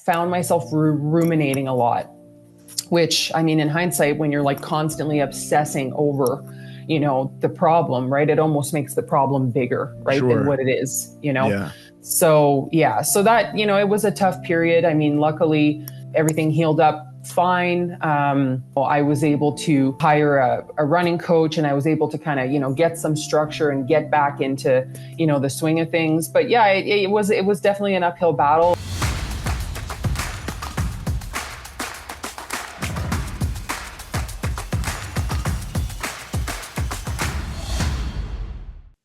found myself ruminating a lot, which, I mean, in hindsight, when you're like constantly obsessing over, the problem, right? It almost makes the problem bigger, right? Sure. Than what it is, Yeah. So, yeah, so that, it was a tough period. I mean, luckily everything healed up fine. I was able to hire a running coach, and I was able to kind of, get some structure and get back into, the swing of things. But yeah, it was definitely an uphill battle.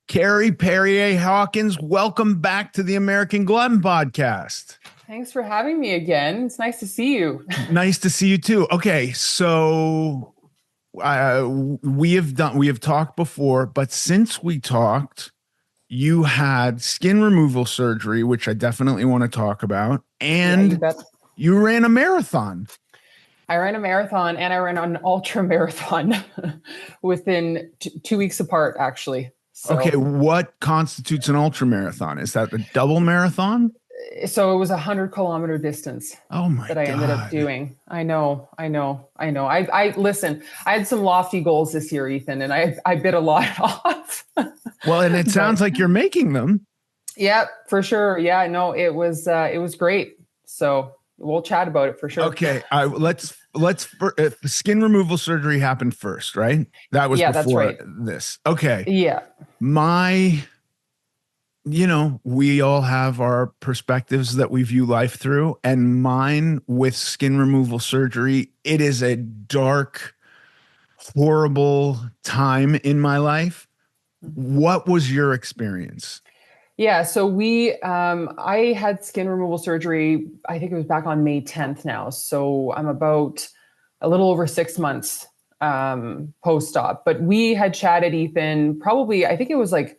Carrie Perrier Hawkins, welcome back to the American Glutton Podcast. Thanks for having me again. It's nice to see you. Nice to see you too. Okay, so we have talked before, but since we talked, you had skin removal surgery, which I definitely want to talk about, and you ran a marathon. I ran a marathon, and I ran an ultra marathon within 2 weeks apart, actually. So, okay, what constitutes an ultra marathon? Is that a double marathon? So it was 100-kilometer distance. Oh my God. That I ended up doing. I know. I listen, I had some lofty goals this year, Ethan, and I bit a lot off. Well, and it sounds like you're making them. Yeah, for sure. Yeah, no, it was great. So we'll chat about it for sure. Okay. Let's skin removal surgery happened first, right? That was before this. Okay. Yeah. We all have our perspectives that we view life through, and mine with skin removal surgery, it is a dark, horrible time in my life. What was your experience? Yeah, so I had skin removal surgery, I think it was back on May 10th now. So I'm about a little over 6 months post-op. But we had chatted, Ethan, probably, I think it was like,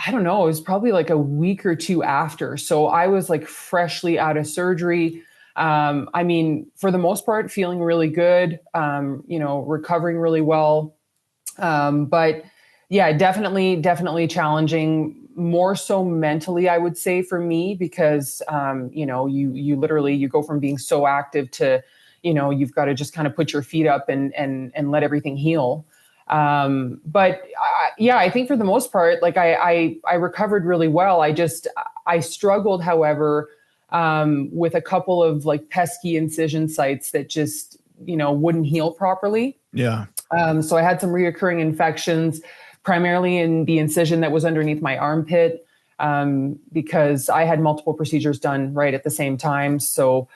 I don't know, it was probably like a week or two after. So I was like freshly out of surgery. I mean, for the most part, feeling really good, recovering really well. But yeah, definitely challenging, more so mentally, I would say, for me, because, you literally go from being so active to, you've got to just kind of put your feet up and let everything heal. But I think for the most part, like I recovered really well. I struggled, however, with a couple of like pesky incision sites that just, wouldn't heal properly. Yeah. So I had some reoccurring infections, primarily in the incision that was underneath my armpit, because I had multiple procedures done right at the same time. So,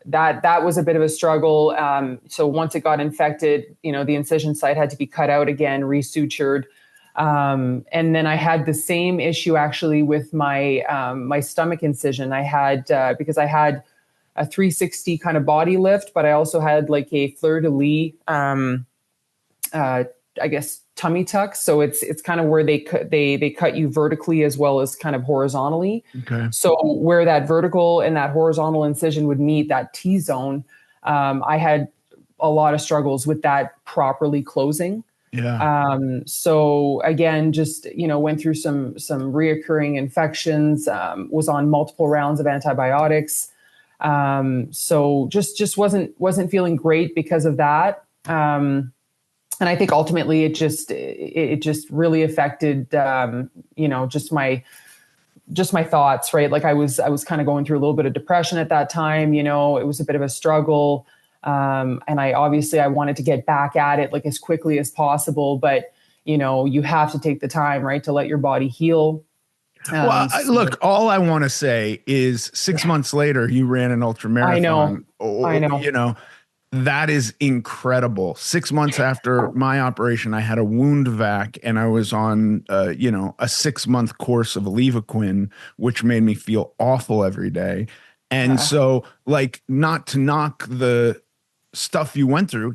that was a bit of a struggle. So once it got infected, the incision site had to be cut out again, resutured. And then I had the same issue actually with my my stomach incision. I had because I had a 360 kind of body lift, but I also had like a fleur-de-lis, I guess, tummy tuck. So it's kind of where they cut you vertically as well as kind of horizontally. Okay. So where that vertical and that horizontal incision would meet, that T-zone, I had a lot of struggles with that properly closing. Yeah. So again, just, went through some reoccurring infections, was on multiple rounds of antibiotics. So just wasn't feeling great because of that. And I think ultimately it just really affected, just my thoughts, right? Like I was kind of going through a little bit of depression at that time. It was a bit of a struggle. And I wanted to get back at it like as quickly as possible, but you have to take the time, right, to let your body heal. Look, all I want to say is 6 months later, you ran an ultra marathon. I know. That is incredible. 6 months after my operation, I had a wound vac, and I was on, a 6-month course of Levaquin, which made me feel awful every day. And so, like, not to knock the stuff you went through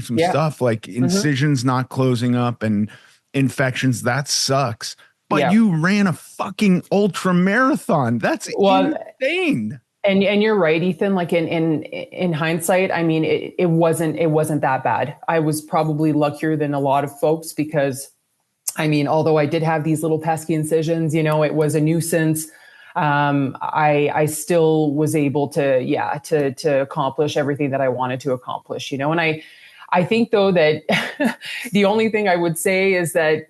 some stuff like incisions not closing up and infections. That sucks. But you ran a fucking ultra marathon. That's insane. And you're right, Ethan, like in hindsight, I mean, it wasn't that bad. I was probably luckier than a lot of folks because, I mean, although I did have these little pesky incisions, it was a nuisance. I still was able to, to accomplish everything that I wanted to accomplish, and I think though that the only thing I would say is that,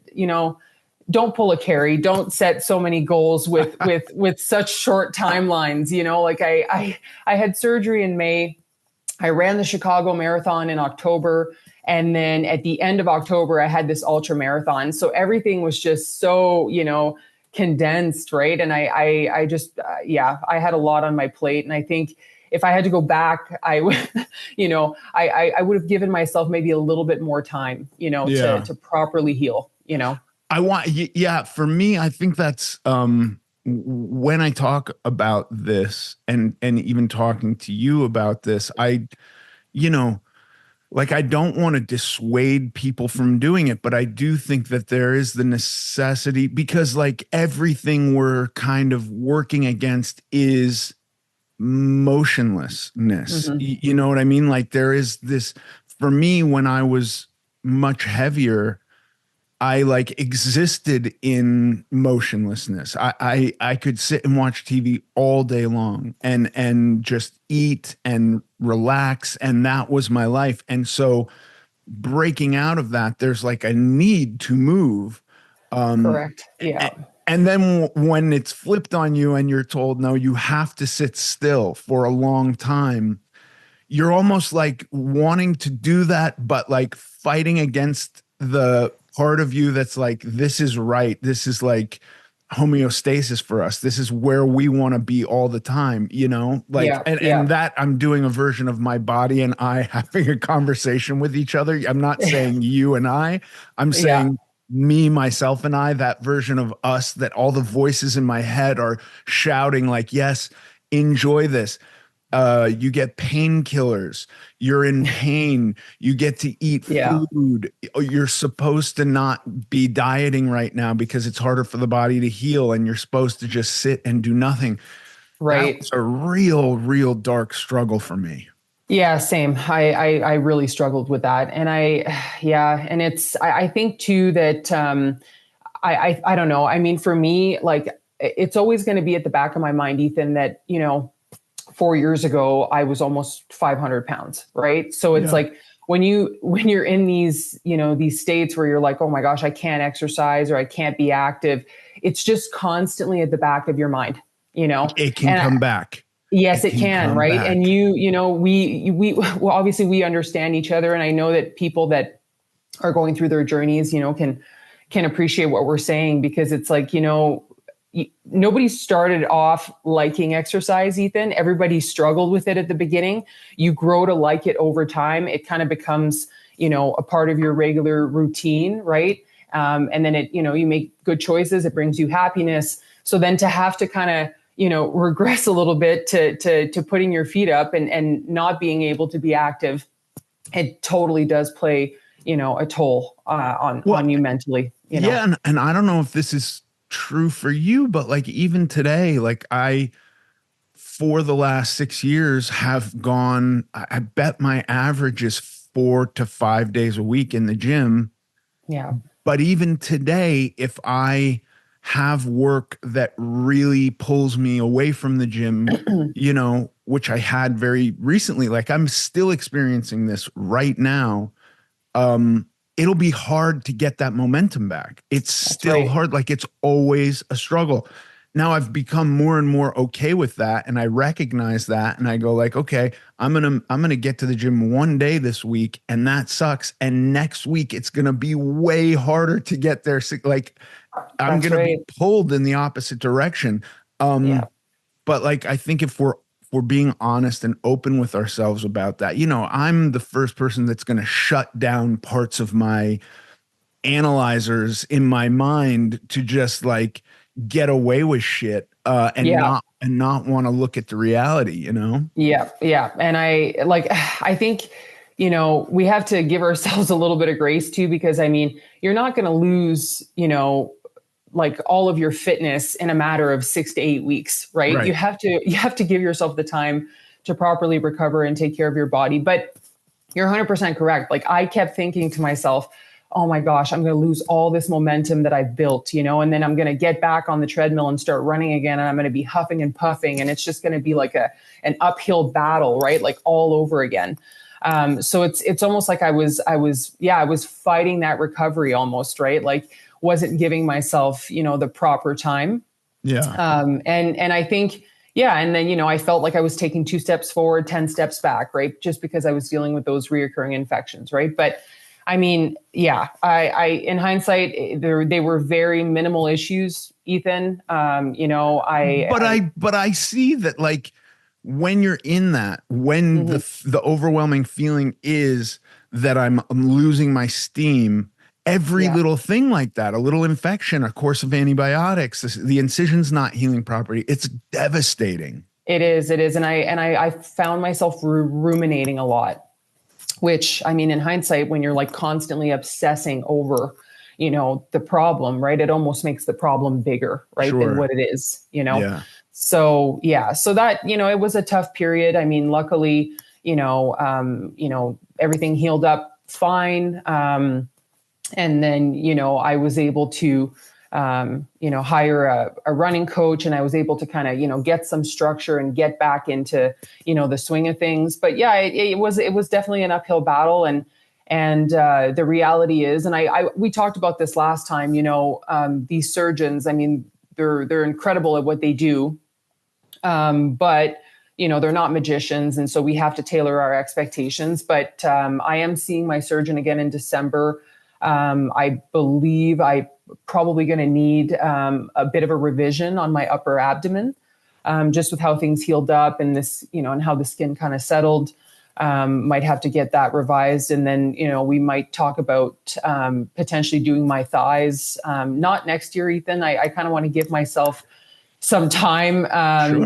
don't pull a Carrie, don't set so many goals with such short timelines, like I had surgery in May. I ran the Chicago Marathon in October. And then at the end of October, I had this ultra marathon. So everything was just so, condensed, right? And I just, I had a lot on my plate. And I think if I had to go back, I would, I would have given myself maybe a little bit more time, to properly heal, for me, I think that's, when I talk about this and even talking to you about this, I don't want to dissuade people from doing it, but I do think that there is the necessity, because everything we're kind of working against is motionlessness. Mm-hmm. You know what I mean? There is this, for me, when I was much heavier, I existed in motionlessness. I could sit and watch TV all day long and just eat and relax. And that was my life. And so breaking out of that, there's a need to move. Correct. Yeah. And then when it's flipped on you and you're told, no, you have to sit still for a long time, you're almost wanting to do that, but fighting against the part of you that's this is right. This is homeostasis for us. This is where we want to be all the time, and that I'm doing a version of my body and I having a conversation with each other. I'm not saying you and I'm saying me, myself, and I, that version of us, that all the voices in my head are shouting yes, enjoy this. You get painkillers, you're in pain, you get to eat food. You're supposed to not be dieting right now because it's harder for the body to heal, and you're supposed to just sit and do nothing. Right. That's a real dark struggle for me. Yeah, same. I really struggled with that. And and I think too that, I don't know. I mean, for me, it's always going to be at the back of my mind, Ethan, that, 4 years ago, I was almost 500 pounds. Right. So it's when you're in these, these states where you're oh my gosh, I can't exercise or I can't be active. It's just constantly at the back of your mind, It can come back. Yes, it can. Right. Back. And we well, obviously we understand each other. And I know that people that are going through their journeys, can appreciate what we're saying, because it's nobody started off liking exercise, Ethan. Everybody struggled with it at the beginning. You grow to like it over time. It kind of becomes, a part of your regular routine, right? And then you make good choices. It brings you happiness. So then to have to kind of, regress a little bit to putting your feet up and not being able to be active, it totally does play, a toll on you mentally. Yeah, and I don't know if this is true for you, but even today, I, for the last 6 years, have gone, I bet my average is 4 to 5 days a week in the gym. Yeah. But even today, if I have work that really pulls me away from the gym, which I had very recently, I'm still experiencing this right now, it'll be hard to get that momentum back. It's still hard. It's always a struggle. Now I've become more and more okay with that. And I recognize that. And I go okay, I'm going to get to the gym one day this week, and that sucks. And next week it's going to be way harder to get there. I'm going to be pulled in the opposite direction. But I think if we're being honest and open with ourselves about that, I'm the first person that's going to shut down parts of my analyzers in my mind to just get away with shit and not want to look at the reality, Yeah. Yeah. And I think, we have to give ourselves a little bit of grace too, because you're not going to lose, all of your fitness in a matter of 6 to 8 weeks, right? You have to give yourself the time to properly recover and take care of your body. But you're 100% correct. I kept thinking to myself, oh my gosh, I'm going to lose all this momentum that I've built, and then I'm going to get back on the treadmill and start running again. And I'm going to be huffing and puffing. And it's just going to be like an uphill battle, right? Like all over again. So it's almost like I was fighting that recovery almost, right? Like wasn't giving myself, the proper time. Yeah. And I think, yeah. And then, I felt like I was taking 2 steps forward, 10 steps back, right? Just because I was dealing with those reoccurring infections. Right. But I mean, yeah, I in hindsight, they were very minimal issues, Ethan. But I see that, like, when you're in that, when the overwhelming feeling is that I'm losing my steam, every little thing like that, a little infection, a course of antibiotics, the incision's not healing properly, it's devastating. It is. And I found myself ruminating a lot, which, I mean, in hindsight, when you're like constantly obsessing over, the problem, right, it almost makes the problem bigger, right, than what it is, Yeah. So, yeah, so that, it was a tough period. I mean, luckily, everything healed up fine. And then, I was able to, hire a running coach, and I was able to kind of, get some structure and get back into, the swing of things. But yeah, it was definitely an uphill battle. And the reality is, and we talked about this last time, these surgeons, I mean, they're incredible at what they do. But they're not magicians. And so we have to tailor our expectations. But I am seeing my surgeon again in December. I believe I probably going to need a bit of a revision on my upper abdomen, just with how things healed up and this, and how the skin kind of settled. Might have to get that revised. And then, we might talk about potentially doing my thighs. Not next year, Ethan. I kind of want to give myself some time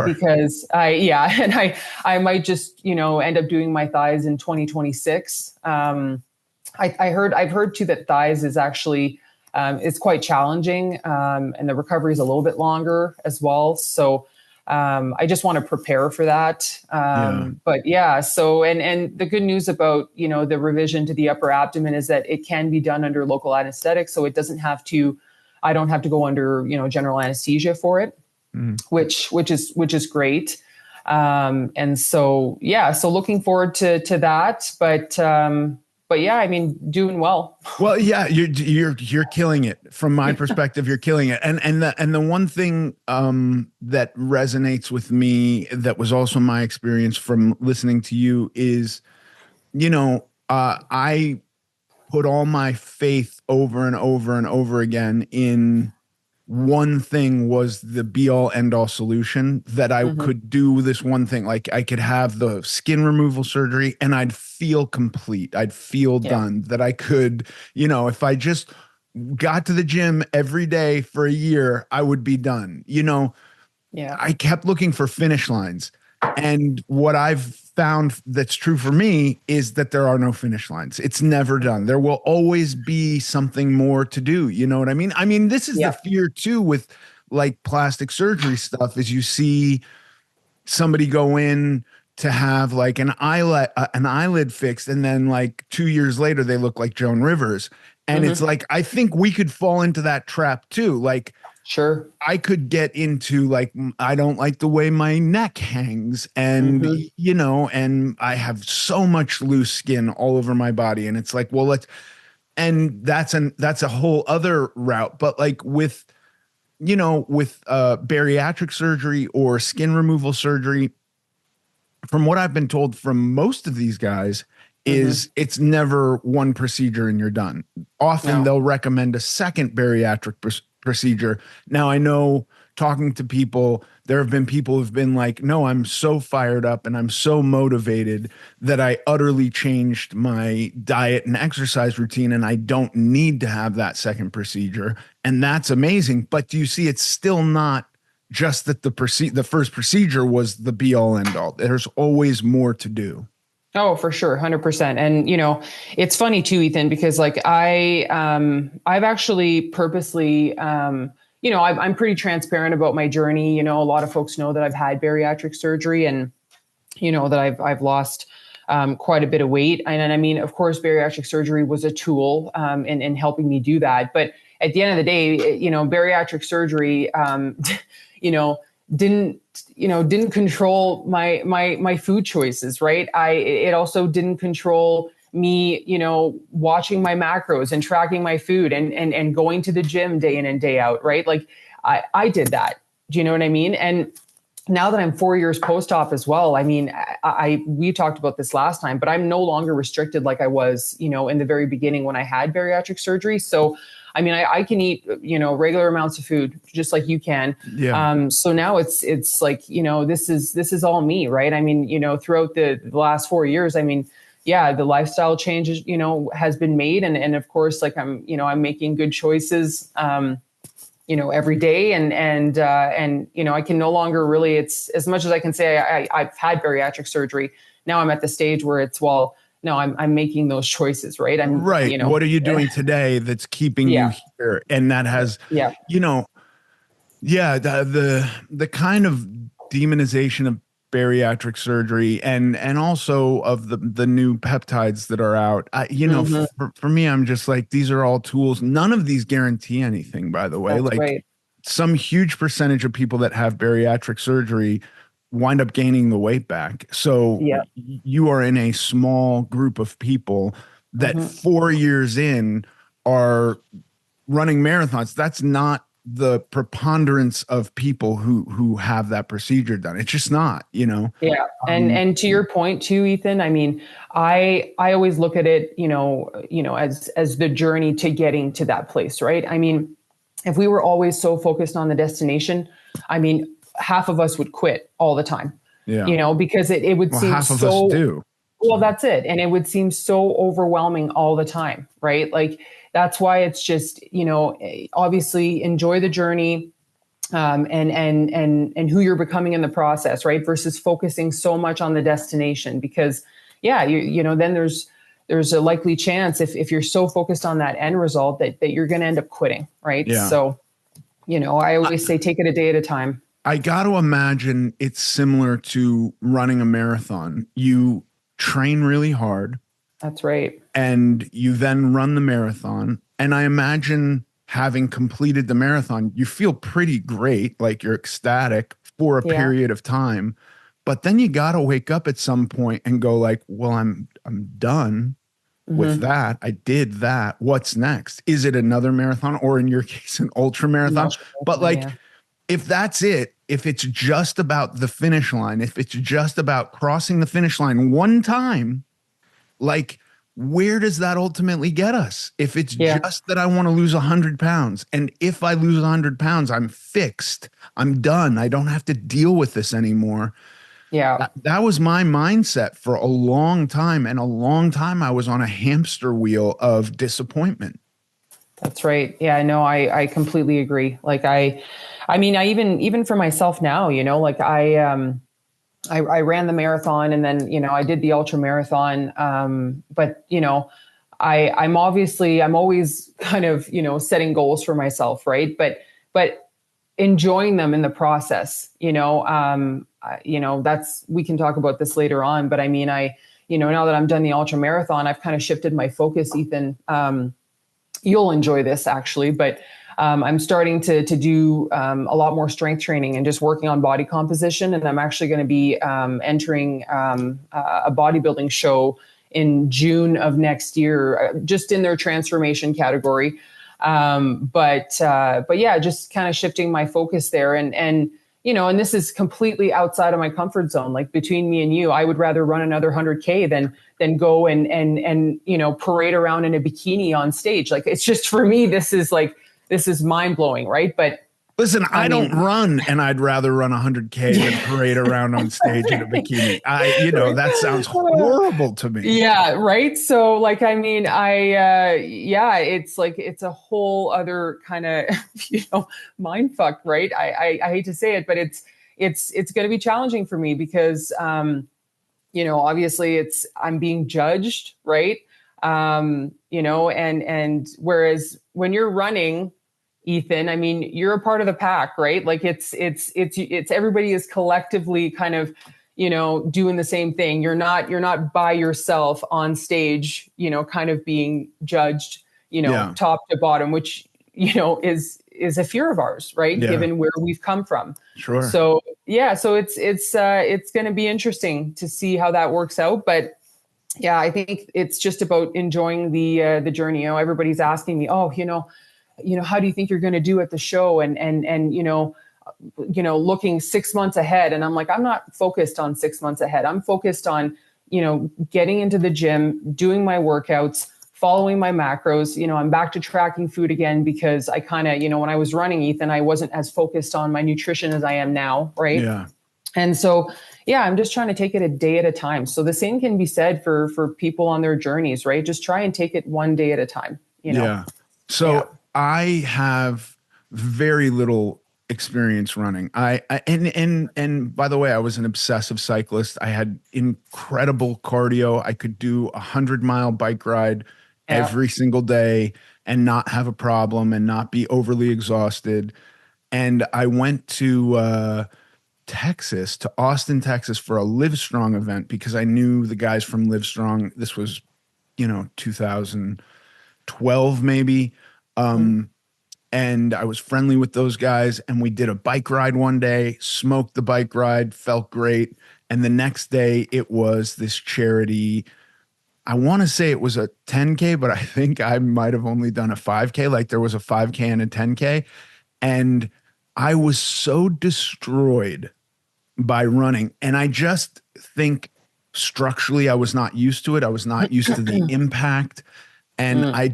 because I might just, end up doing my thighs in 2026. I've heard too that thighs is actually, it's quite challenging. And the recovery is a little bit longer as well. So, I just want to prepare for that. But yeah, so, and the good news about, the revision to the upper abdomen is that it can be done under local anesthetic. So it doesn't have to, I don't have to go under, general anesthesia for it, which is great. And so, yeah, so looking forward to that, but yeah, I mean, doing well. Well, yeah, you're killing it. From my perspective, you're killing it. And the one thing that resonates with me, that was also my experience from listening to you, is, I put all my faith over and over and over again in one thing was the be all end all solution, that I could do this one thing. Like I could have the skin removal surgery and I'd feel complete. I'd feel done. That I could, if I just got to the gym every day for a year, I would be done. I kept looking for finish lines. And what I've found that's true for me is that there are no finish lines. It's never done. There will always be something more to do. You know what I mean? I mean, this is the fear too with like plastic surgery stuff, is you see somebody go in to have like an eyelid fixed, and then like 2 years later they look like Joan Rivers. And it's like, I think we could fall into that trap too. Like, sure, I could get into like, I don't like the way my neck hangs, and and I have so much loose skin all over my body, and it's like, well, that's a whole other route. But like with bariatric surgery or skin removal surgery, from what I've been told from most of these guys, is it's never one procedure and you're done. Often they'll recommend a second bariatric procedure. Now, I know, talking to people, there have been people who've been like, no, I'm so fired up and I'm so motivated that I utterly changed my diet and exercise routine, and I don't need to have that second procedure. And that's amazing. But do you see, it's still not just that the first procedure was the be all end all. There's always more to do. Oh, for sure. 100%. And, it's funny too, Ethan, because like I've actually purposely, I'm pretty transparent about my journey. A lot of folks know that I've had bariatric surgery, and, that I've lost quite a bit of weight. And I mean, of course, bariatric surgery was a tool in helping me do that. But at the end of the day, bariatric surgery, didn't didn't control my food choices, right? It also didn't control me, watching my macros and tracking my food and going to the gym day in and day out, right? Like I did that. Do you know what I mean? And now that I'm 4 years post-op as well, I mean, we talked about this last time, but I'm no longer restricted like I was, in the very beginning when I had bariatric surgery. So, I mean, I can eat, regular amounts of food just like you can. Yeah. So now it's like, this is all me, right? I mean, throughout the last 4 years, I mean, yeah, the lifestyle changes, has been made. And of course, like I'm making good choices, every day. And I can no longer really, it's as much as I can say I've had bariatric surgery. Now I'm at the stage where it's, well, no, I'm making those choices, right? I'm right. What are you doing today that's keeping you here? And that has, the kind of demonization of bariatric surgery and also of the new peptides that are out. For me, I'm just like, these are all tools. None of these guarantee anything, by the way. That's right. Some huge percentage of people that have bariatric surgery wind up gaining the weight back. So you are in a small group of people that 4 years in are running marathons. That's not the preponderance of people who have that procedure done. It's just not, Yeah. And to your point too, Ethan, I mean, I always look at it, as the journey to getting to that place, right? I mean, if we were always so focused on the destination, I mean, half of us would quit all the time, because it would seem half of us do. Well, that's it. And it would seem so overwhelming all the time, right? Like, that's why it's just, obviously enjoy the journey, and who you're becoming in the process, right? Versus focusing so much on the destination, because then there's a likely chance if you're so focused on that end result that you're going to end up quitting, right? Yeah. So, I always say, take it a day at a time. I got to imagine it's similar to running a marathon. You train really hard. That's right. And you then run the marathon. And I imagine having completed the marathon, you feel pretty great, like you're ecstatic for a period of time. But then you got to wake up at some point and go like, well, I'm done with that. I did that. What's next? Is it another marathon, or in your case, an ultra marathon? But like, if that's it, if it's just about the finish line, if it's just about crossing the finish line one time, like, where does that ultimately get us? If it's just that I want to lose 100 pounds, and if I lose 100 pounds, I'm fixed, I'm done, I don't have to deal with this anymore. Yeah. That was my mindset for a long time. And a long time I was on a hamster wheel of disappointment. That's right. Yeah, no, I completely agree. Like I mean, I even for myself now, like I ran the marathon, and then, I did the ultra marathon. But, I'm always kind of, setting goals for myself. Right. But enjoying them in the process, that's, we can talk about this later on, but I mean, now that I'm done the ultra marathon, I've kind of shifted my focus, Ethan. You'll enjoy this actually, but I'm starting to do a lot more strength training and just working on body composition. And I'm actually going to be entering a bodybuilding show in June of next year, just in their transformation category. But yeah, just kind of shifting my focus there. And this is completely outside of my comfort zone. Like, between me and you, I would rather run another 100K than go and parade around in a bikini on stage. Like, it's just, for me, this is mind blowing. Right. But listen, I don't run, and I'd rather run 100K than parade around on stage in a bikini. That sounds horrible to me. Yeah. Right. So like, I mean, it's like, it's a whole other kind of, mind fuck. Right. I hate to say it, but it's going to be challenging for me because, obviously I'm being judged. Right. And whereas when you're running, Ethan, I mean, you're a part of the pack, right? Like, it's everybody is collectively kind of, doing the same thing. You're not by yourself on stage, kind of being judged, Yeah. top to bottom, which, is a fear of ours, right? Yeah. Given where we've come from. Sure. So yeah, so it's going to be interesting to see how that works out. But yeah, I think it's just about enjoying the journey. Everybody's asking me, oh, how do you think you're going to do at the show? And looking 6 months ahead. And I'm like, I'm not focused on 6 months ahead. I'm focused on, getting into the gym, doing my workouts, following my macros. I'm back to tracking food again because I kind of, when I was running, Ethan, I wasn't as focused on my nutrition as I am now. Right. Yeah. And so, yeah, I'm just trying to take it a day at a time. So the same can be said for people on their journeys, right? Just try and take it one day at a time, Yeah. So Yeah. I have very little experience running. And by the way, I was an obsessive cyclist. I had incredible cardio. I could do 100-mile bike ride every single day and not have a problem and not be overly exhausted. And I went to Texas, to Austin, Texas for a Livestrong event because I knew the guys from Livestrong. This was, 2012 maybe. And I was friendly with those guys, and we did a bike ride one day, smoked the bike ride, felt great. And the next day it was this charity. I want to say it was a 10K, but I think I might have only done a 5K. Like there was a 5K and a 10K. And I was so destroyed by running. And I just think structurally, I was not used to it. I was not used to the impact. And I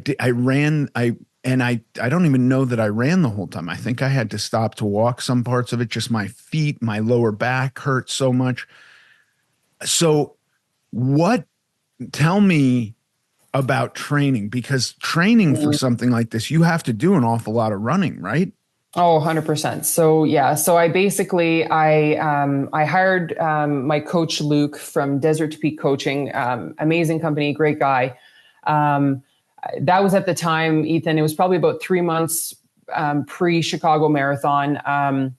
don't even know that I ran the whole time. I think I had to stop to walk some parts of it. Just my feet, my lower back hurt so much. So tell me about training, because training for something like this, you have to do an awful lot of running, right? Oh, 100%. So yeah, so I basically, I hired my coach, Luke, from Desert to Peak Coaching, amazing company, great guy. That was at the time, Ethan, it was probably about 3 months pre-Chicago Marathon.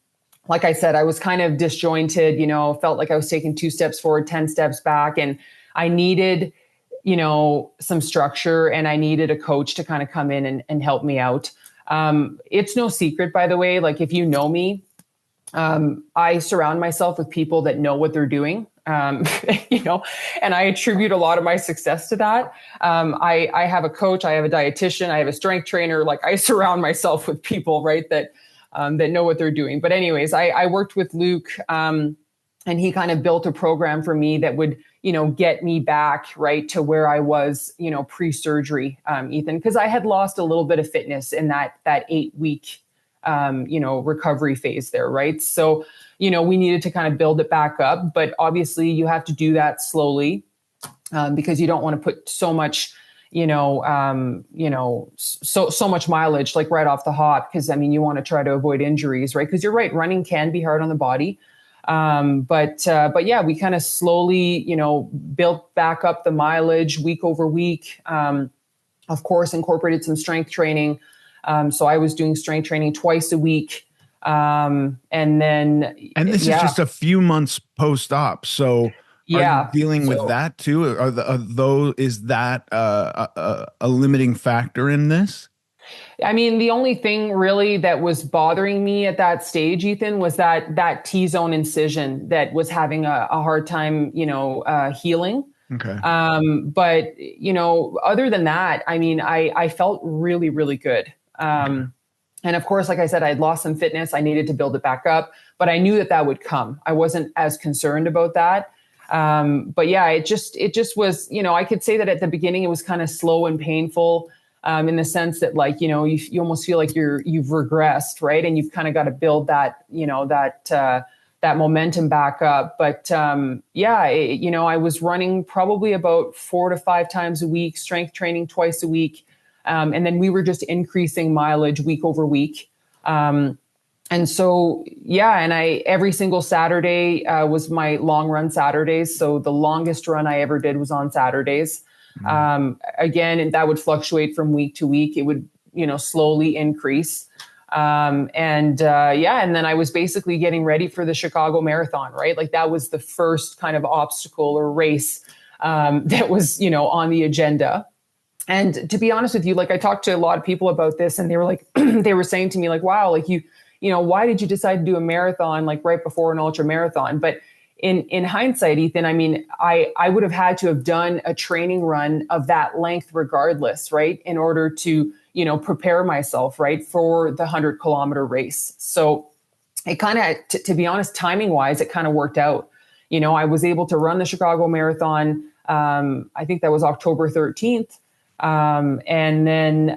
Like I said, I was kind of disjointed, felt like I was taking 2 steps forward, 10 steps back. And I needed, some structure, and I needed a coach to kind of come in and help me out. It's no secret, by the way, like if you know me, I surround myself with people that know what they're doing. And I attribute a lot of my success to that. I have a coach, I have a dietitian, I have a strength trainer. Like I surround myself with people, right, that know what they're doing. But anyways, I worked with Luke, and he kind of built a program for me that would, get me back right to where I was, pre-surgery, Ethan, because I had lost a little bit of fitness in that 8-week, recovery phase there, right? So, we needed to kind of build it back up, but obviously you have to do that slowly, because you don't want to put so much, so much mileage like right off the hop, because you want to try to avoid injuries, right? Because you're right, running can be hard on the body. But yeah, we kind of slowly, built back up the mileage week over week. Of course, incorporated some strength training. So I was doing strength training twice a week. And this is just a few months post-op. So are you dealing with that too? Is that a limiting factor in this? The only thing really that was bothering me at that stage, Ethan, was that T-zone incision that was having a hard time, healing. Okay. But, other than that, I felt really, really good. And of course, like I said, I had lost some fitness. I needed to build it back up, but I knew that would come. I wasn't as concerned about that. But yeah, it just was, I could say that at the beginning, it was kind of slow and painful. In the sense that you almost feel like you've regressed, right? And you've kind of got to build that, that momentum back up. But I was running probably about 4 to 5 times a week, strength training twice a week. And then we were just increasing mileage week over week. And so, every single Saturday was my long run Saturdays. So the longest run I ever did was on Saturdays. Again, and that would fluctuate from week to week. It would, slowly increase. And then I was basically getting ready for the Chicago Marathon, right? Like that was the first kind of obstacle or race that was, on the agenda. And to be honest with you, like I talked to a lot of people about this and they were like, they were saying to me like, wow, like why did you decide to do a marathon like right before an ultra marathon? But in hindsight, Ethan, I mean, I would have had to have done a training run of that length regardless, right? In order to, prepare myself, right, for the 100-kilometer race. So it kind of, to be honest, timing wise, it kind of worked out. I was able to run the Chicago Marathon. I think that was October 13th. And then,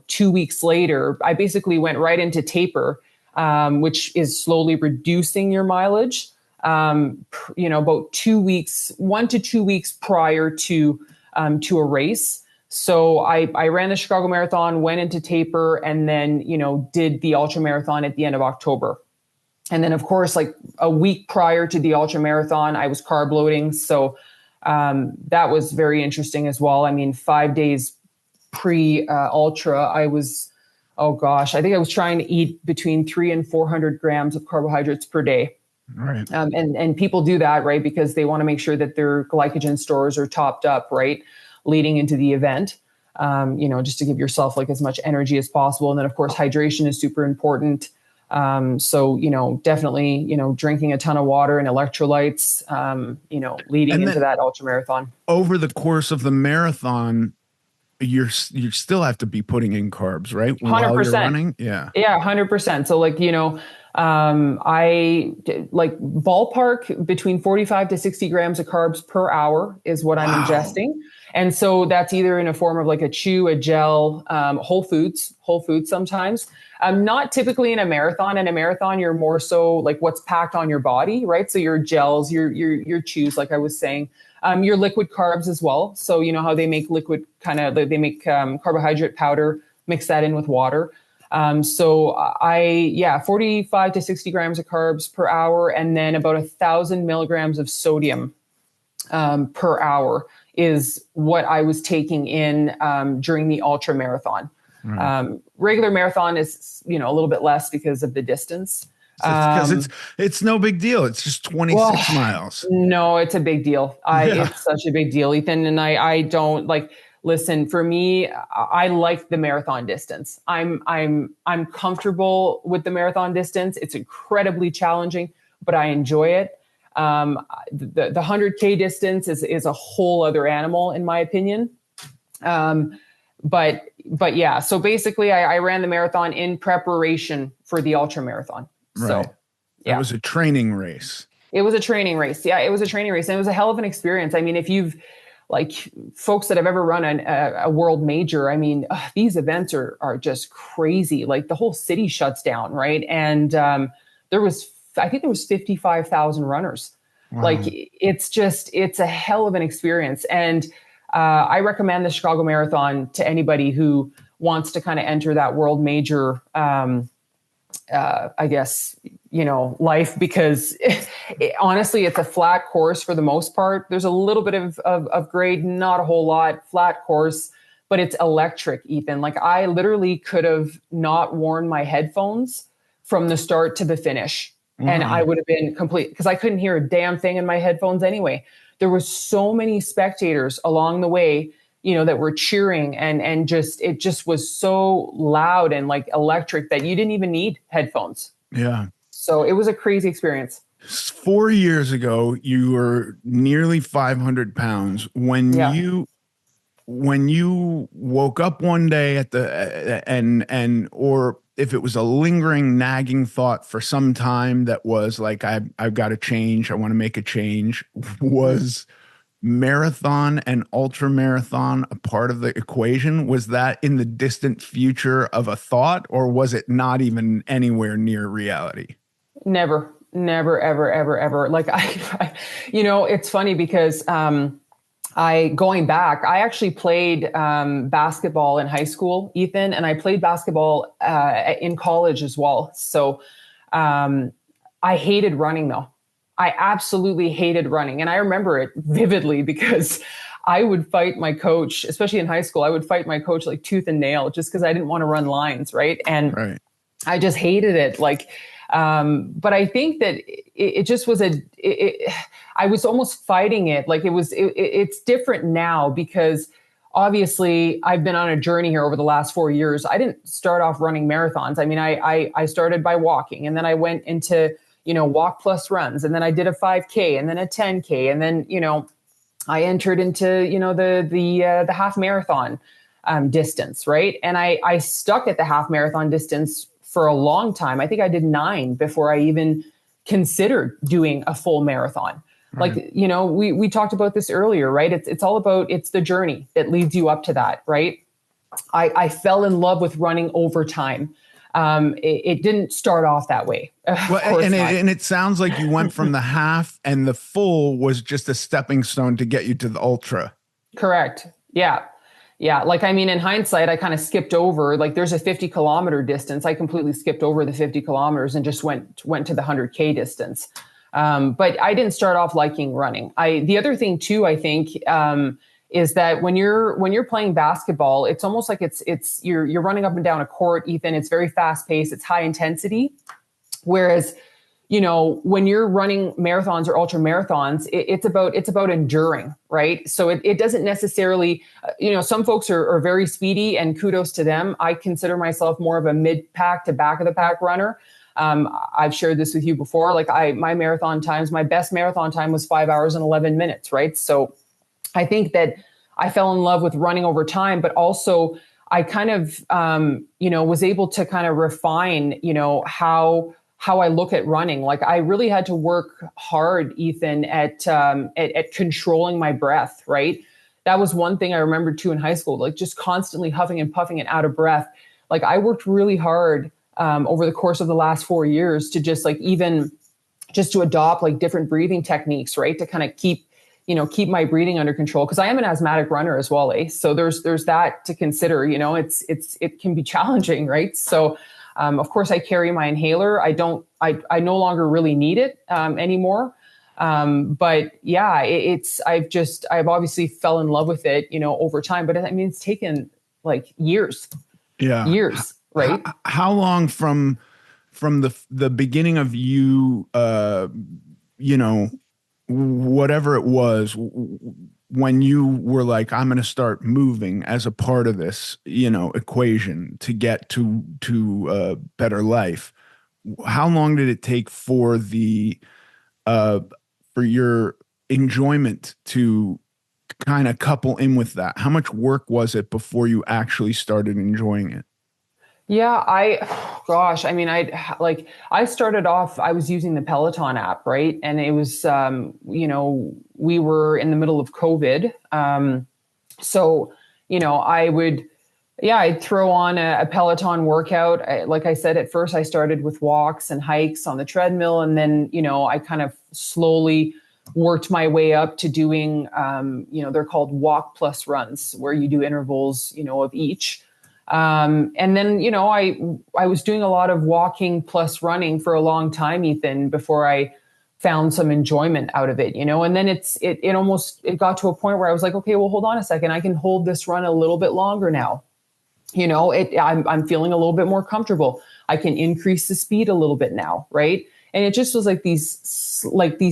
2 weeks later, I basically went right into taper, which is slowly reducing your mileage, about 2 weeks, 1 to 2 weeks prior to a race. So I ran the Chicago Marathon, went into taper, and then, did the ultra marathon at the end of October. And then, of course, like a week prior to the ultra marathon, I was carb loading. So that was very interesting as well. I mean, 5 days pre-ultra, I was, I think I was trying to eat between 300 and 400 grams of carbohydrates per day. Right. And people do that, right, because they want to make sure that their glycogen stores are topped up, right, leading into the event, just to give yourself like as much energy as possible. And then, of course, hydration is super important. So, definitely, drinking a ton of water and electrolytes, leading into that ultra marathon. Over the course of the marathon, you still have to be putting in carbs, right? 100%. While you're running? Yeah. Yeah, 100%. So like, I like ballpark between 45 to 60 grams of carbs per hour is what I'm ingesting. And so that's either in a form of like a chew, a gel, whole foods sometimes. Not typically in a marathon. In a marathon, you're more so like what's packed on your body, right? So your gels, your chews, like I was saying, your liquid carbs as well. So you know how they make liquid they make carbohydrate powder, mix that in with water. So 45 to 60 grams of carbs per hour, and then about 1,000 milligrams of sodium per hour is what I was taking in during the ultra marathon. Regular marathon is, a little bit less because of the distance. Because it's no big deal. It's just 26 miles. No, it's a big deal. It's such a big deal, Ethan. And I don't like, listen, for me, I like the marathon distance. I'm comfortable with the marathon distance. It's incredibly challenging, but I enjoy it. The 100K distance is a whole other animal, in my opinion. But yeah, so basically I ran the marathon in preparation for the ultra marathon. Right. So yeah, it was a training race. It was a training race. Yeah, it was a training race. And it was a hell of an experience. I mean, if you've like folks that have ever run a world major, I mean, these events are just crazy. Like the whole city shuts down. Right. And, I think there was 55,000 runners. Wow. Like it's a hell of an experience. And, I recommend the Chicago Marathon to anybody who wants to kind of enter that world major, I guess, life, because honestly, it's a flat course for the most part. There's a little bit of grade, not a whole lot, flat course, but it's electric, Ethan. Like I literally could have not worn my headphones from the start to the finish. And I would have been complete, because I couldn't hear a damn thing in my headphones anyway. There were so many spectators along the way, that were cheering and it just was so loud and like electric that you didn't even need headphones. Yeah. So it was a crazy experience. 4 years ago, you were nearly 500 pounds. When you woke up one day or if it was a lingering, nagging thought for some time that was like, I've got to change, I want to make a change, was marathon and ultra marathon a part of the equation? Was that in the distant future of a thought, or was it not even anywhere near reality? Never, ever, ever, ever. Like I it's funny because, going back, I actually played basketball in high school, Ethan, and I played basketball in college as well. So I hated running though. I absolutely hated running. And I remember it vividly because I would fight my coach, especially in high school. I would fight my coach like tooth and nail just because I didn't want to run lines. Right. And I just hated it. Like, but I think that it just was I was almost fighting it. Like it's different now because obviously I've been on a journey here over the last 4 years. I didn't start off running marathons. I mean, I started by walking, and then I went into, walk plus runs, and then I did a 5K and then a 10K. And then, I entered into, the half marathon distance. Right. And I stuck at the half marathon distance for a long time. I think I did 9 before I even considered doing a full marathon. Right. Like, we talked about this earlier, right? It's all about, it's the journey that leads you up to that. Right. I fell in love with running over time. It didn't start off that way. Well, and it sounds like you went from the half, and the full was just a stepping stone to get you to the ultra. Correct. Yeah. Yeah. Like, I mean, in hindsight, I kind of skipped over, like there's a 50-kilometer distance. I completely skipped over the 50 kilometers and just went to the 100K distance. But I didn't start off liking running. The other thing too, I think, is that when you're playing basketball, it's almost like you're running up and down a court, Ethan. It's very fast paced. It's high intensity. Whereas, when you're running marathons or ultra marathons, it's about enduring, right? So it doesn't necessarily, some folks are very speedy, and kudos to them. I consider myself more of a mid-pack to back of the pack runner. I've shared this with you before. Like my best marathon time was 5 hours and 11 minutes, right? So I think that I fell in love with running over time, but also I kind of, was able to kind of refine, how I look at running. Like I really had to work hard, Ethan, at controlling my breath, right? That was one thing I remember too in high school, like just constantly huffing and puffing and out of breath. Like I worked really hard over the course of the last 4 years to just to adopt like different breathing techniques, right? To kind of keep my breathing under control. Cause I am an asthmatic runner as well. So there's that to consider, it can be challenging, right? So of course, I carry my inhaler. I no longer really need it anymore. But yeah, I've obviously fell in love with it, over time. But I mean, it's taken like years. Yeah, years, right? How long from the beginning of you, whatever it was, when you were like, I'm going to start moving as a part of this, equation to get to a better life. How long did it take for your enjoyment to kind of couple in with that? How much work was it before you actually started enjoying it? Yeah, I mean, I started off, I was using the Peloton app, right? And it was, we were in the middle of COVID. So, I'd throw on a Peloton workout. Like I said, at first I started with walks and hikes on the treadmill. And then, I kind of slowly worked my way up to doing, they're called walk plus runs, where you do intervals, of each. And then, I was doing a lot of walking plus running for a long time, Ethan, before I found some enjoyment out of it, and then it got to a point where I was like, okay, well, hold on a second. I can hold this run a little bit longer now. I'm feeling a little bit more comfortable. I can increase the speed a little bit now. Right. And it just was like these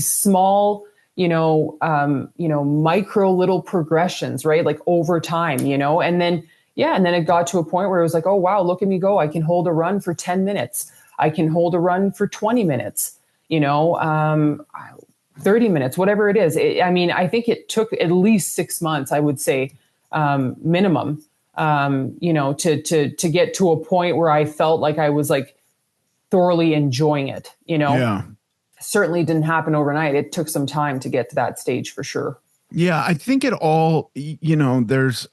small, micro little progressions, right? Like over time, and then, and then it got to a point where it was like, oh, wow, look at me go. I can hold a run for 10 minutes. I can hold a run for 20 minutes, 30 minutes, whatever it is. I think it took at least 6 months, I would say, minimum, to get to a point where I felt like I was like thoroughly enjoying it, Yeah. Certainly didn't happen overnight. It took some time to get to that stage for sure. Yeah. I think it all, there's,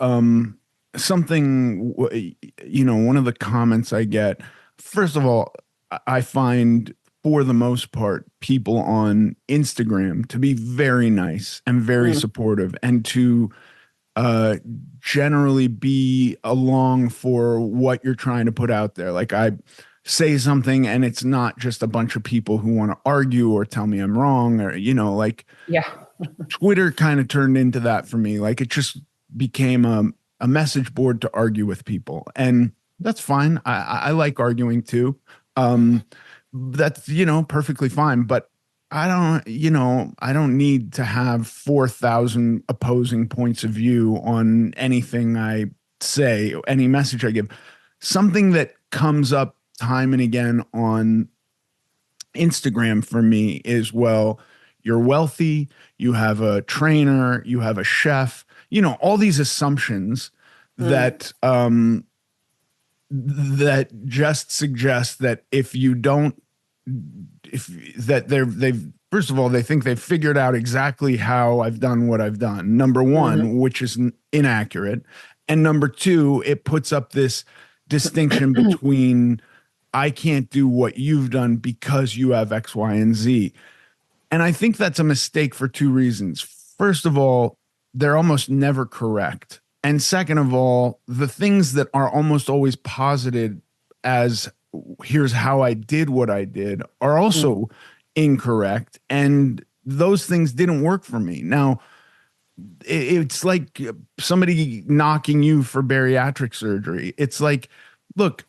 something, one of the comments I get, first of all, I find for the most part, people on Instagram to be very nice and very supportive, and to generally be along for what you're trying to put out there. Like I say something and it's not just a bunch of people who want to argue or tell me I'm wrong, or, yeah. Twitter kind of turned into that for me. Like it just became a message board to argue with people. And That's fine. I like arguing too. Um, that's, perfectly fine. But I don't need to have 4,000 opposing points of view on anything I say, any message I give. Something that comes up time and again on Instagram for me is, well, you're wealthy, you have a trainer, you have a chef, all these assumptions Mm. that just suggest that if you don't, if that they've first of all, they think they've figured out exactly how I've done what I've done. Number Hmm. one, which is inaccurate. And number two, it puts up this distinction between I can't do what you've done because you have X, Y, and Z. And I think that's a mistake for two reasons. First of all, they're almost never correct. And second of all, the things that are almost always posited as here's how I did what I did are also incorrect. And those things didn't work for me. Now, it's like somebody knocking you for bariatric surgery. It's like, look,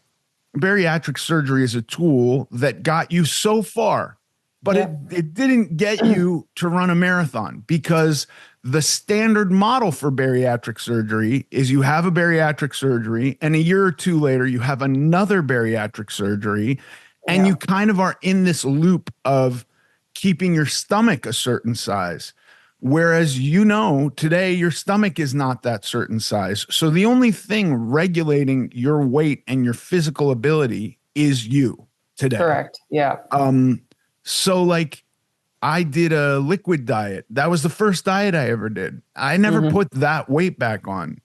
bariatric surgery is a tool that got you so far, but Yeah. it didn't get you to run a marathon, because the standard model for bariatric surgery is you have a bariatric surgery and a year or two later you have another bariatric surgery, and Yeah. you kind of are in this loop of keeping your stomach a certain size. Whereas, today your stomach is not that certain size. So the only thing regulating your weight and your physical ability is you today. Correct. Yeah. Um, so like I did a liquid diet. That was the first diet I ever did. I never Hmm. put that weight back on.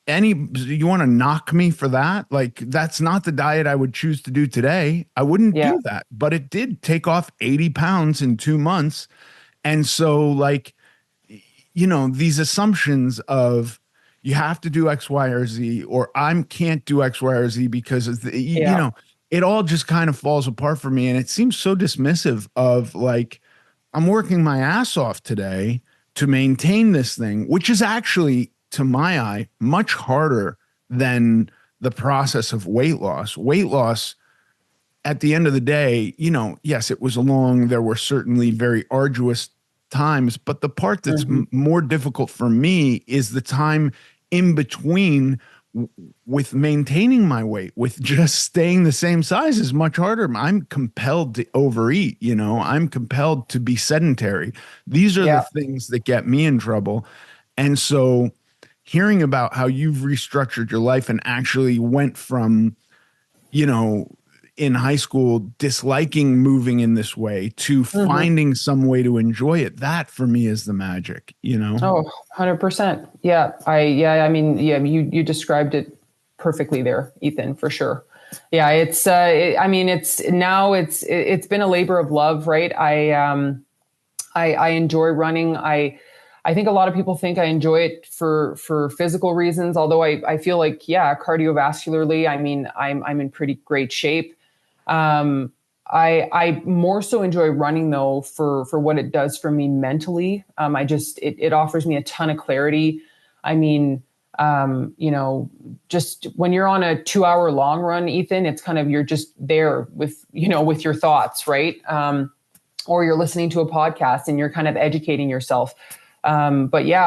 You want to knock me for that? Like, that's not the diet I would choose to do today. I wouldn't Yeah. do that, but it did take off 80 pounds in 2 months. And so, like, these assumptions of you have to do X, Y, or Z, or I can't do X, Y, or Z because of Yeah. it all just kind of falls apart for me. And it seems so dismissive of, like, I'm working my ass off today to maintain this thing, which is actually, to my eye, much harder than the process of weight loss. Weight loss, at the end of the day, yes, it was long. There were certainly very arduous times, but the part that's Hmm. more difficult for me is the time in between with maintaining my weight, with just staying the same size is much harder. I'm compelled to overeat, I'm compelled to be sedentary. These are the Yeah. things that get me in trouble. And so hearing about how you've restructured your life and actually went from, you know, in high school disliking moving in this way to Hmm. finding some way to enjoy it, that for me is the magic. Oh, 100%. Yeah. I mean, yeah, you described it perfectly there, Ethan, for sure. Yeah. I mean, it's been a labor of love, right? I enjoy running. I think a lot of people think I enjoy it for physical reasons, although I feel like, yeah, cardiovascularly, I mean, I'm in pretty great shape. Um, I more so enjoy running though for what it does for me mentally. It offers me a ton of clarity. I mean, just when you're on a 2 hour long run, Ethan, it's kind of, you're just there with, with your thoughts, right? Or you're listening to a podcast and you're kind of educating yourself. But yeah,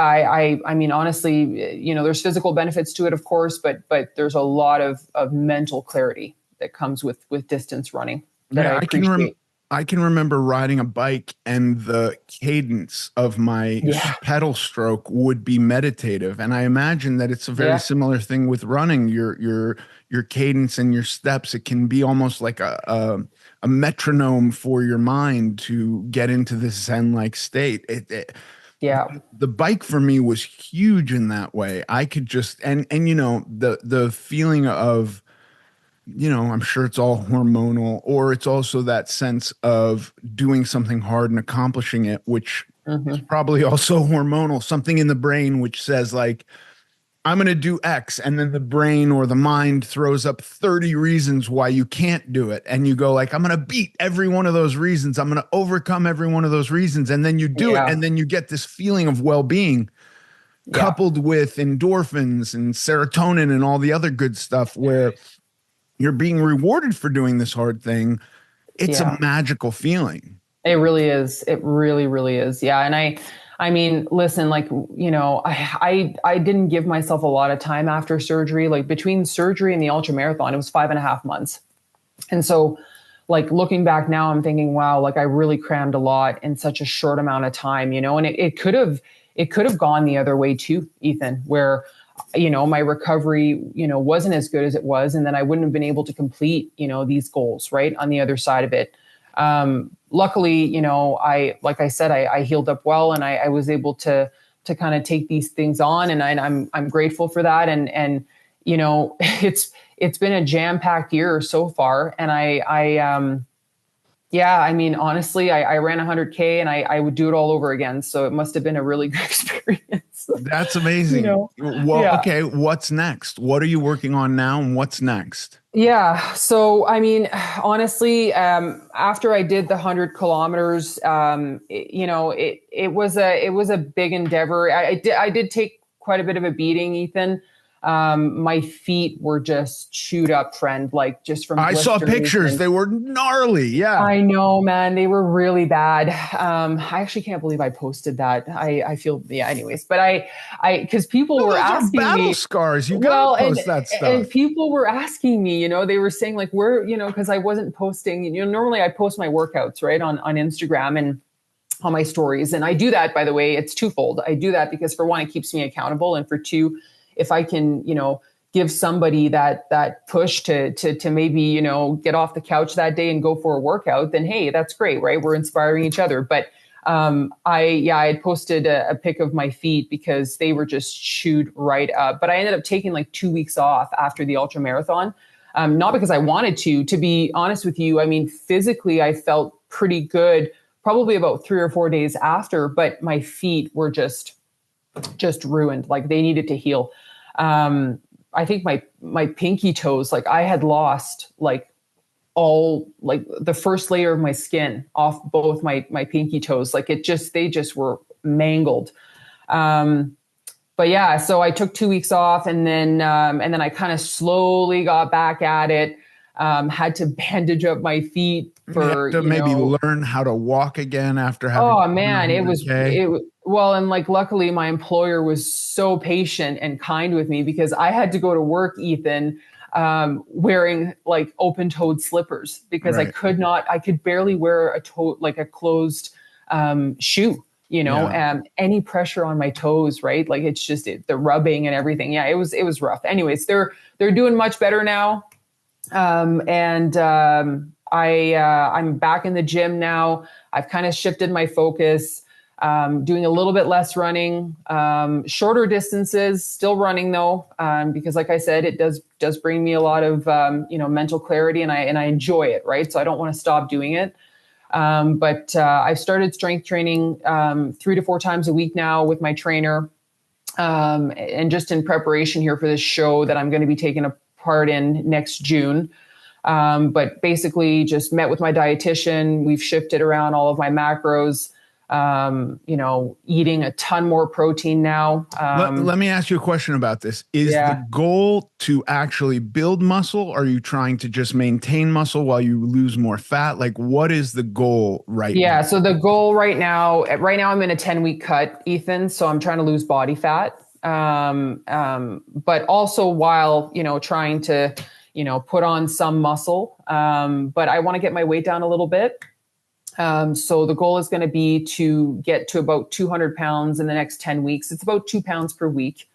I mean, honestly, there's physical benefits to it, of course, but there's a lot of mental clarity that comes with distance running that I Yeah, appreciate. I can remember riding a bike and the cadence of my Yeah. pedal stroke would be meditative. And I imagine that it's a very Yeah. similar thing with running. Your cadence and your steps, it can be almost like a metronome for your mind to get into this zen-like state. Yeah. The bike for me was huge in that way. I could just and the feeling of, I'm sure it's all hormonal, or it's also that sense of doing something hard and accomplishing it, which is Hmm. probably also hormonal, something in the brain which says, like, I'm going to do X. And then the brain or the mind throws up 30 reasons why you can't do it. And you go, like, I'm going to beat every one of those reasons. I'm going to overcome every one of those reasons. And then you do it. Yeah. And then you get this feeling of well being Yeah. coupled with endorphins and serotonin and all the other good stuff, where you're being rewarded for doing this hard thing. It's a Yeah. magical feeling. It really is. It really, really is. Yeah. And I mean, listen, like, you know, I didn't give myself a lot of time after surgery. Like between surgery and the ultra marathon, it was 5.5 months. And so, like looking back now, I'm thinking, wow, like I really crammed a lot in such a short amount of time, you know, and it could have gone the other way too, Ethan, where, you know, my recovery, you know, wasn't as good as it was. And then I wouldn't have been able to complete, you know, these goals, right, on the other side of it. Luckily, you know, like I said, I healed up well, and I was able to kind of take these things on, and I'm grateful for that. And, you know, it's been a jam-packed year so far. And yeah, I mean, honestly, I ran 100K, and I would do it all over again. So it must have been a really good experience. That's amazing. You know? Well, Yeah. okay. What's next? What are you working on now, and what's next? Yeah. So, I mean, honestly, after I did the 100 kilometers, you know, it was a big endeavor. I did take quite a bit of a beating, Ethan. My feet were just chewed up, friend, like just from I saw blisters. pictures. They were gnarly. Yeah. I know, man, they were really bad. I actually can't believe I posted that. I feel, yeah, anyways, but because people No, were those are asking battle me. scars. You Well, gotta post that and stuff. people were asking me, you know, they were saying like, where, you know, because I wasn't posting, you know, normally I post my workouts, right, on Instagram and on my stories. And I do that, by the way, it's twofold. I do that because for one, it keeps me accountable. And for two, if I can, you know, give somebody that push to maybe, you know, get off the couch that day and go for a workout, then hey, that's great, right? We're inspiring each other. But I had posted a pic of my feet because they were just chewed right up. But I ended up taking like 2 weeks off after the ultra marathon. Not because I wanted to be honest with you. I mean, physically, I felt pretty good, probably about 3 or 4 days after, but my feet were just ruined. Like they needed to heal. I think my pinky toes, like I had lost like all like the first layer of my skin off both my pinky toes. Like they just were mangled. But yeah, so I took 2 weeks off, and then I kind of slowly got back at it. Had to bandage up my feet You have for, to you maybe know. learn how to walk again after having Oh done man, it 100K. was well, and like luckily my employer was so patient and kind with me because I had to go to work, Ethan, wearing like open-toed slippers because Right. I could barely wear a toe, like a closed shoe, you know, Yeah. any pressure on my toes, right? Like it's just the rubbing and everything. Yeah, it was rough. Anyways, they're doing much better now. And I'm back in the gym now. I've kind of shifted my focus, doing a little bit less running, shorter distances, still running though, because like I said, it does bring me a lot of you know, mental clarity, and I enjoy it, right? So I don't want to stop doing it. But I've started strength training 3 to 4 times a week now with my trainer, and just in preparation here for this show that I'm going to be taking a part in next June. But basically just met with my dietitian. We've shifted around all of my macros, you know, eating a ton more protein now. Let me ask you a question about this. Is the Yeah. goal to actually build muscle? Or are you trying to just maintain muscle while you lose more fat? Like, what is the goal right Yeah. now? So the goal right now I'm in a 10-week cut, Ethan. So I'm trying to lose body fat. But also while, you know, trying to, you know, put on some muscle. But I want to get my weight down a little bit. So the goal is going to be to get to about 200 pounds in the next 10 weeks. It's about 2 pounds per week.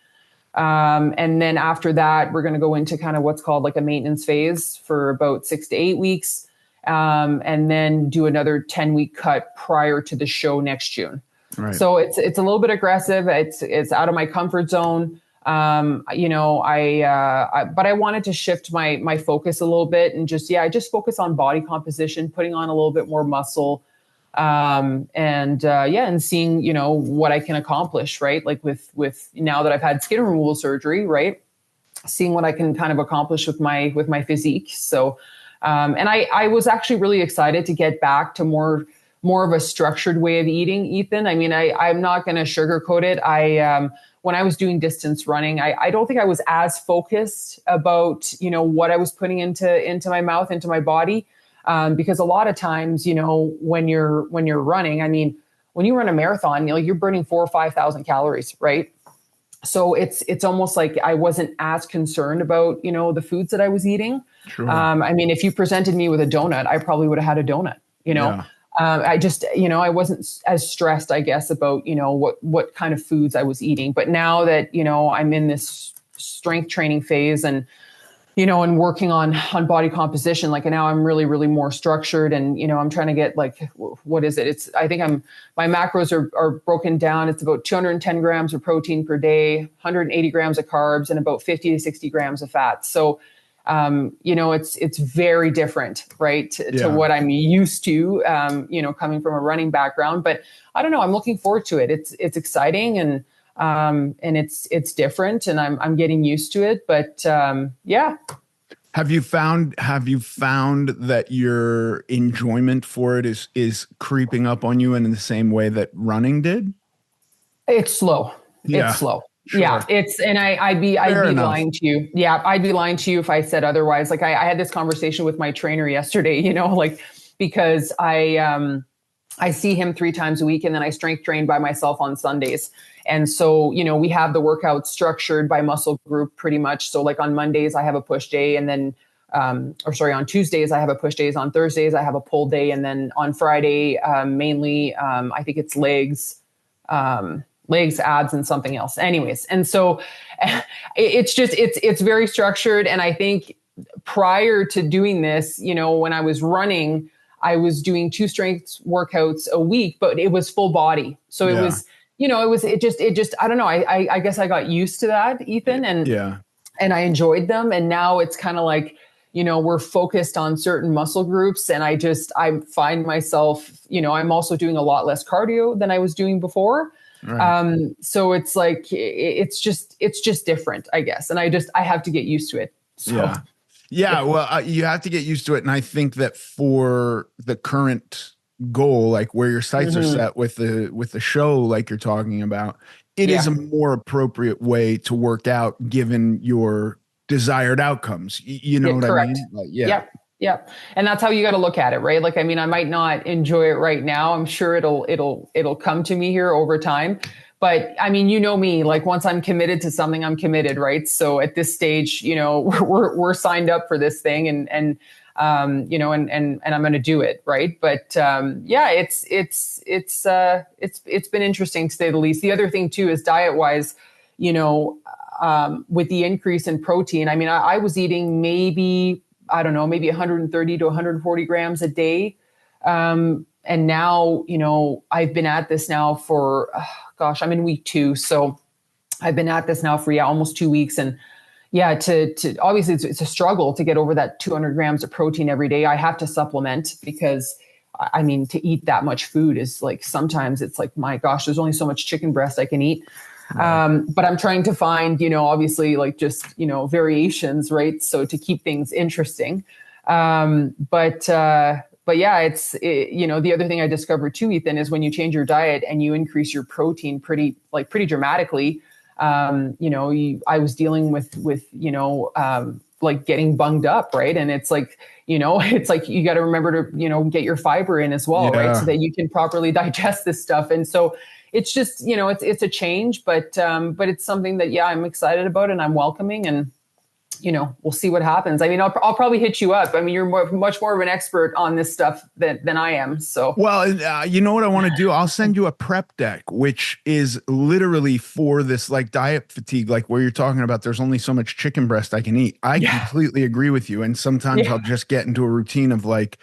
And then after that, we're going to go into kind of what's called like a maintenance phase for about 6 to 8 weeks. And then do another 10-week cut prior to the show next June. Right. So it's a little bit aggressive. It's out of my comfort zone. You know, but I wanted to shift my focus a little bit and just focus on body composition, putting on a little bit more muscle, and seeing, you know, what I can accomplish, right? Like with now that I've had skin removal surgery, right? Seeing what I can kind of accomplish with my physique. So, and I was actually really excited to get back to more more of a structured way of eating, Ethan. I mean, I'm not going to sugarcoat it. When I was doing distance running, I don't think I was as focused about, what I was putting into my mouth, into my body. Because a lot of times, when you're running, I mean, when you run a marathon, you're burning 4,000 or 5,000 calories, right? So it's almost like I wasn't as concerned about, the foods that I was eating. Sure. I mean, if you presented me with a donut, I probably would have had a donut, Yeah. I just, I wasn't as stressed, I guess, about, what kind of foods I was eating. But now that, I'm in this strength training phase and working on body composition, like now I'm really, really more structured and, I'm trying to get like, what is it? I think my macros are broken down. It's about 210 grams of protein per day, 180 grams of carbs and about 50 to 60 grams of fat. So, it's very different, right? To what I'm used to, coming from a running background, but I don't know, I'm looking forward to it. It's exciting and it's different and I'm getting used to it, but, yeah. Have you found that your enjoyment for it is creeping up on you in the same way that running did? It's slow. Yeah. It's slow. Sure. Yeah, I'd be lying to you. Yeah, I'd be lying to you if I said otherwise. Like I had this conversation with my trainer yesterday, because I see him 3 times a week and then I strength train by myself on Sundays. And so, we have the workout structured by muscle group pretty much. So like on Mondays, I have a push day and then, on Tuesdays, I have a push days. On Thursdays, I have a pull day. And then on Friday, mainly, I think it's legs, abs and something else. Anyways. And so it's very structured. And I think prior to doing this, when I was running, I was doing 2 strength workouts a week, but it was full body. So it was, I don't know. I guess I got used to that, Ethan, and I enjoyed them. And now it's kind of like, we're focused on certain muscle groups. And I find myself, I'm also doing a lot less cardio than I was doing before. Right. So it's like, it's just different, I guess. And I have to get used to it. So. Yeah. Yeah. Well, you have to get used to it. And I think that for the current goal, like where your sights are set with the show, like you're talking about, it is a more appropriate way to work out given your desired outcomes. You know what correct. I mean? Like, yeah. Yep. And that's how you got to look at it, right? Like, I mean, I might not enjoy it right now. I'm sure it'll come to me here over time. But I mean, me, like once I'm committed to something, I'm committed, right? So at this stage, we're signed up for this thing and I'm going to do it. Right. But, it's been interesting to say the least. The other thing too, is diet wise, with the increase in protein, I mean, I was eating maybe 130 to 140 grams a day. And now, I've been at this now for, I'm in week 2. So I've been at this now for almost 2 weeks. And to obviously it's a struggle to get over that 200 grams of protein every day. I have to supplement because I mean, to eat that much food is like, sometimes it's like, my gosh, there's only so much chicken breast I can eat. But I'm trying to find, obviously like just, variations, right? So to keep things interesting. But yeah, the other thing I discovered too, Ethan, is when you change your diet and you increase your protein pretty dramatically, I was dealing with like getting bunged up, right? And it's like, it's like, you got to remember to, get your fiber in as well, right? So that you can properly digest this stuff. And so it's just, it's a change, but it's something that, I'm excited about and I'm welcoming, and, we'll see what happens. I mean, I'll probably hit you up. I mean, you're much more of an expert on this stuff than I am. So, well, you know what I want to do? I'll send you a prep deck, which is literally for this like diet fatigue, like where you're talking about, there's only so much chicken breast I can eat. I completely agree with you. And sometimes I'll just get into a routine of like,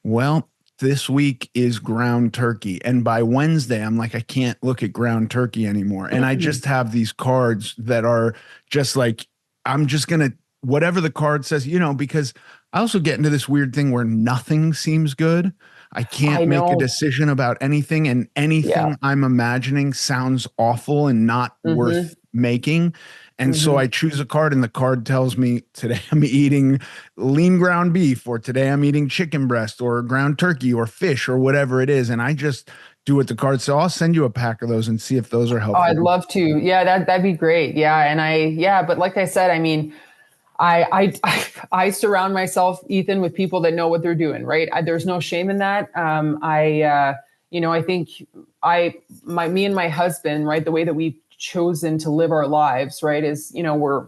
well, this week is ground turkey. And by Wednesday, I'm like, I can't look at ground turkey anymore. And I just have these cards that are just like, I'm just going to, whatever the card says, because I also get into this weird thing where nothing seems good. I can't I make a know. decision about anything, and Yeah. anything I'm imagining sounds awful and not Mm-hmm. worth making. And so Mm-hmm. I choose a card, and the card tells me today I'm eating lean ground beef, or today I'm eating chicken breast, or ground turkey, or fish, or whatever it is. And I just do what the card says. I'll send you a pack of those and see if those are Oh, helpful. I'd love to. Yeah, that'd be great. Yeah. And yeah, but like I said, I mean, I surround myself, Ethan, with people that know what they're doing, right? There's no shame in that. I think me and my husband, right, the way that we've chosen to live our lives, right, is, we're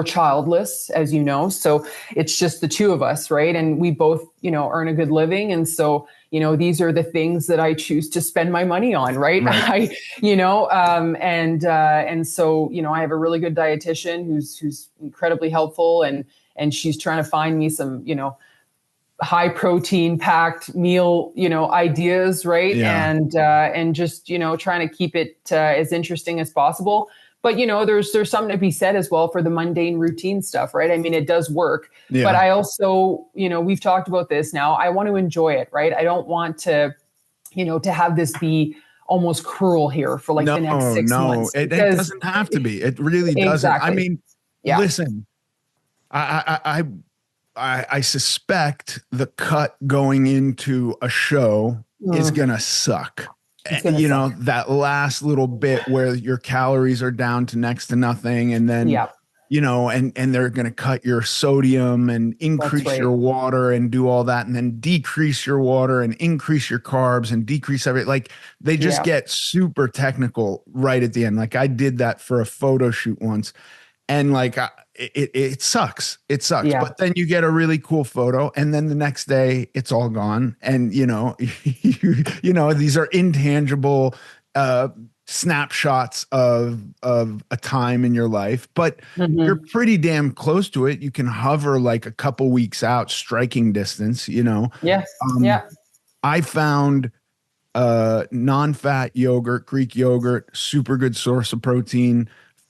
childless, as you know, so it's just the two of us, right? And we both, earn a good living, and so these are the things that I choose to spend my money on, right? Right. And so I have a really good dietitian who's incredibly helpful, and she's trying to find me some high protein packed meal ideas, right? Yeah. And just trying to keep it as interesting as possible. But there's something to be said as well for the mundane routine stuff, right? I mean, it does work, but Yeah. I also, we've talked about this now. I want to enjoy it, right? I don't want to, to have this be almost cruel here for like the next No, 6 months, it because doesn't have to be. It really doesn't. I exactly, mean, yeah, listen, I suspect the cut going into a show is mm, gonna suck. it's gonna suck. That last little bit where your calories are down to next to nothing, and then Yeah, and they're gonna cut your sodium and that's increase right. your water and do all that, and then decrease your water and increase your carbs and decrease everything. Like, they just Yeah, get super technical right at the end. Like, I did that for a photo shoot once, and like, it sucks. It sucks. yeah, But then you get a really cool photo, and then the next day it's all gone. And these are intangible uh snapshots of a time in your life, but you're hmm, pretty damn close to it. You can hover like a couple weeks out, striking distance. yeah, um yeah, I found non-fat yogurt, Greek yogurt, super good source of protein.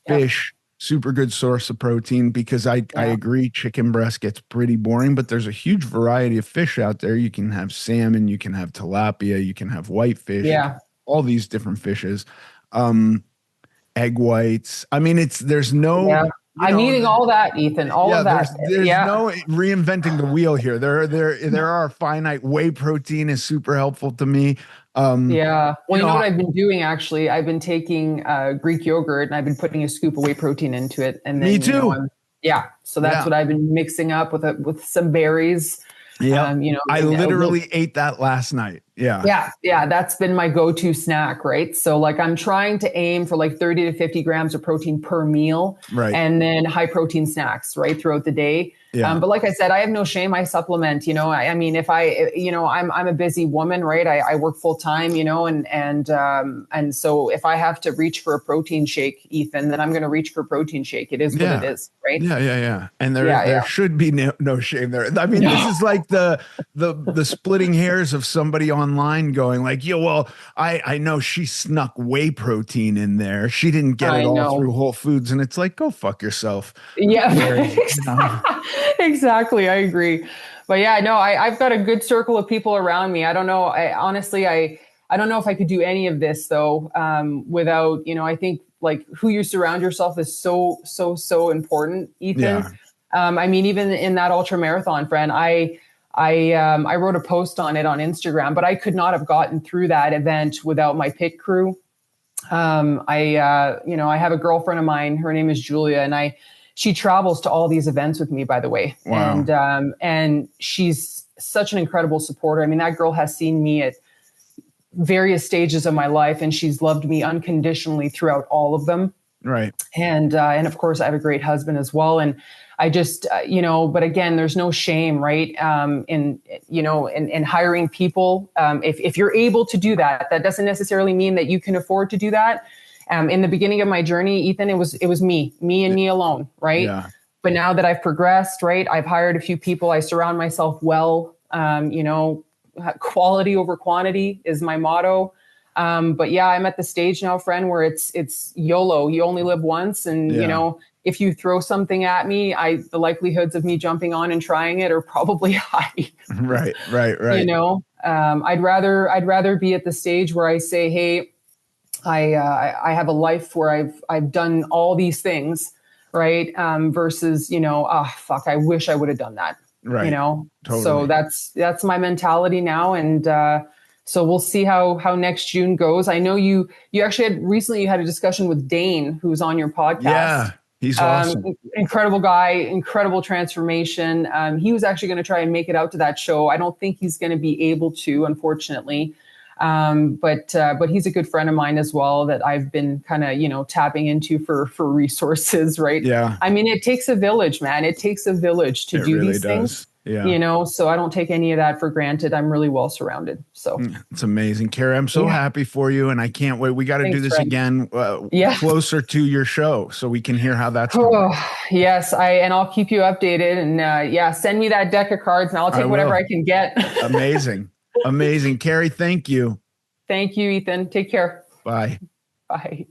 yeah, Fish, super good source of protein, because I yeah, agree chicken breast gets pretty boring, but there's a huge variety of fish out there. You can have salmon, you can have tilapia, you can have whitefish, you can yeah. have all these different fishes. Um, Egg whites. I mean, there's no, Yeah. I'm eating all that, Ethan, all yeah, of that. there's Yeah. no reinventing the wheel here. There are finite. Whey protein is super helpful to me. Um, Yeah. you Well, you know know, what I've been doing actually? I've been taking Greek yogurt and I've been putting a scoop of whey protein into it. And me then, too. yeah. So that's Yeah. what I've been mixing up with some berries. Yep. I And a little, literally ate that last night. Yeah. yeah, yeah, that's been my go-to snack, right? So like I'm trying to aim for like 30 to 50 grams of protein per meal, Right. and then high protein snacks, right, throughout the day. Yeah. But like I said, I have no shame. I supplement, I mean, if I'm a busy woman, right? I work full time, and so if I have to reach for a protein shake, Ethan, then I'm going to reach for a protein shake. It is what it Yeah. is, right? Yeah. And Yeah, there yeah. should be no shame there. I mean, this No, is like the splitting hairs of somebody online going like, "Yo, well, I know she snuck whey protein in there. She didn't get it I all know. through Whole Foods." And it's like, go fuck yourself. Yeah, Know? exactly. I agree. But yeah, no, I've got a good circle of people around me. I don't know. I don't know if I could do any of this though, without, I think like who you surround yourself is so, so, so important, Ethan. Yeah. I mean, even in that ultra marathon, friend, I wrote a post on it on Instagram, but I could not have gotten through that event without my pit crew. I have a girlfriend of mine. Her name is Julia, and she travels to all these events with me, by the way. Wow. And she's such an incredible supporter. I mean, that girl has seen me at various stages of my life, and she's loved me unconditionally throughout all of them. Right. And of course, I have a great husband as well. And I just, but again, there's no shame, right? In hiring people. If you're able to do that, that doesn't necessarily mean that you can afford to do that. In the beginning of my journey, Ethan, it was me and me alone, right? Yeah. But now that I've progressed, right, I've hired a few people. I surround myself well. Quality over quantity is my motto. But yeah, I'm at the stage now, friend, where it's YOLO. You only live once, and Yeah. if you throw something at me, the likelihoods of me jumping on and trying it are probably high. Right. you know, I'd rather be at the stage where I say, hey, I have a life where I've done all these things, right? Versus, fuck, I wish I would have done that. Right. Totally. So that's my mentality now. And so we'll see how next June goes. I know you actually recently had a discussion with Dane, who's on your podcast. Yeah. He's awesome. Incredible guy, incredible transformation. He was actually going to try and make it out to that show. I don't think he's going to be able to, unfortunately. But he's a good friend of mine as well that I've been kind of, tapping into for resources, right? Yeah. I mean, it takes a village, man. It takes a village to do these things. Yeah. So I don't take any of that for granted. I'm really well surrounded. So it's amazing. Carrie, I'm so happy for you, and I can't wait. We got to do this again closer to your show so we can hear how that's going. Yes, I'll keep you updated, and send me that deck of cards and I'll take whatever I can get. Amazing. Carrie, thank you. Thank you, Ethan. Take care. Bye. Bye.